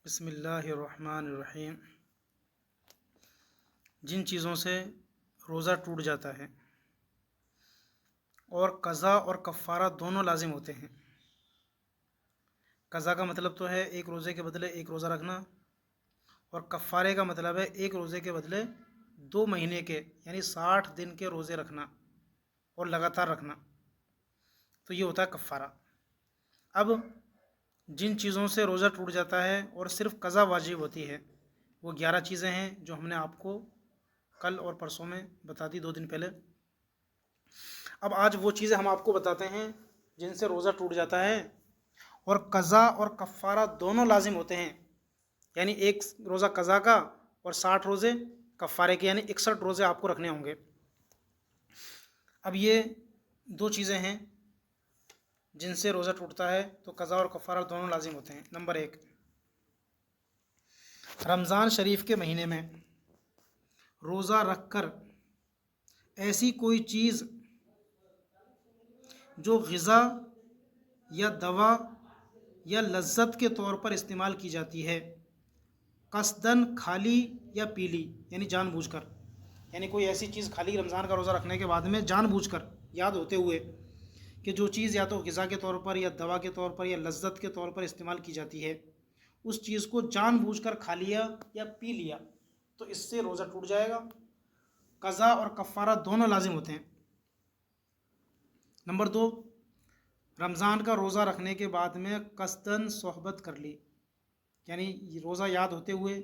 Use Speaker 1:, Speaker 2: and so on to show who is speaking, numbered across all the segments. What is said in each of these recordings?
Speaker 1: بسم اللہ الرحمن الرحیم۔ جن چیزوں سے روزہ ٹوٹ جاتا ہے اور قضا اور کفارہ دونوں لازم ہوتے ہیں۔ قضا کا مطلب تو ہے ایک روزے کے بدلے ایک روزہ رکھنا، اور کفارے کا مطلب ہے ایک روزے کے بدلے 2 مہینے کے یعنی 60 دن کے روزے رکھنا اور لگاتار رکھنا، تو یہ ہوتا ہے کفارہ۔ اب جن چیزوں سے روزہ ٹوٹ جاتا ہے اور صرف قضا واجب ہوتی ہے وہ 11 چیزیں ہیں جو ہم نے آپ کو کل اور پرسوں میں بتا دی، 2 دن پہلے۔ اب آج وہ چیزیں ہم آپ کو بتاتے ہیں جن سے روزہ ٹوٹ جاتا ہے اور قضا اور کفارہ دونوں لازم ہوتے ہیں، یعنی ایک روزہ قضا کا اور 60 روزے کفارے کے، یعنی 61 روزے آپ کو رکھنے ہوں گے۔ اب یہ 2 چیزیں ہیں جن سے روزہ ٹوٹتا ہے تو قضا اور کفارہ دونوں لازم ہوتے ہیں۔ نمبر 1، رمضان شریف کے مہینے میں روزہ رکھ کر ایسی کوئی چیز جو غذا یا دوا یا لذت کے طور پر استعمال کی جاتی ہے، قصدن کھا لی یا پی لی، یعنی جان بوجھ کر، یعنی کوئی ایسی چیز کھا لی رمضان کا روزہ رکھنے کے بعد میں جان بوجھ کر، یاد ہوتے ہوئے کہ جو چیز یا تو غذا کے طور پر یا دوا کے طور پر یا لذت کے طور پر استعمال کی جاتی ہے، اس چیز کو جان بوجھ کر کھا لیا یا پی لیا تو اس سے روزہ ٹوٹ جائے گا۔ قضا اور کفارہ دونوں لازم ہوتے ہیں۔ نمبر 2، رمضان کا روزہ رکھنے کے بعد میں قصدن صحبت کر لی، یعنی روزہ یاد ہوتے ہوئے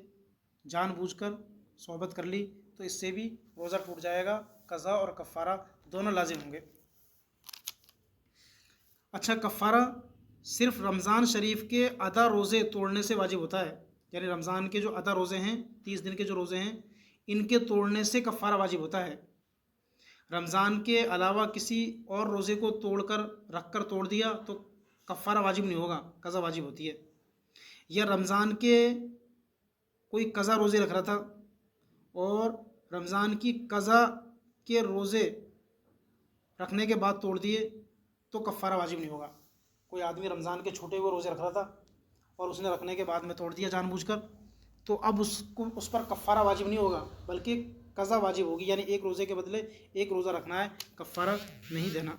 Speaker 1: جان بوجھ کر صحبت کر لی تو اس سے بھی روزہ ٹوٹ جائے گا۔ قضا اور کفارہ دونوں لازم ہوں گے۔ اچھا، کفارہ صرف رمضان شریف کے ادا روزے توڑنے سے واجب ہوتا ہے، یعنی رمضان کے جو ادا روزے ہیں، 30 دن کے جو روزے ہیں، ان کے توڑنے سے کفارہ واجب ہوتا ہے۔ رمضان کے علاوہ کسی اور روزے کو رکھ کر توڑ دیا تو کفارہ واجب نہیں ہوگا، قضا واجب ہوتی ہے۔ یا رمضان کے کوئی قضا روزے رکھ رہا تھا اور رمضان کی قضا کے روزے رکھنے کے بعد توڑ دیے تو کفارہ واجب نہیں ہوگا۔ کوئی آدمی رمضان کے چھوٹے ہوئے روزے رکھ رہا تھا اور اس نے رکھنے کے بعد میں توڑ دیا جان بوجھ کر، تو اب اس پر کفارہ واجب نہیں ہوگا بلکہ قضا واجب ہوگی، یعنی ایک روزے کے بدلے ایک روزہ رکھنا ہے، کفارہ نہیں دینا۔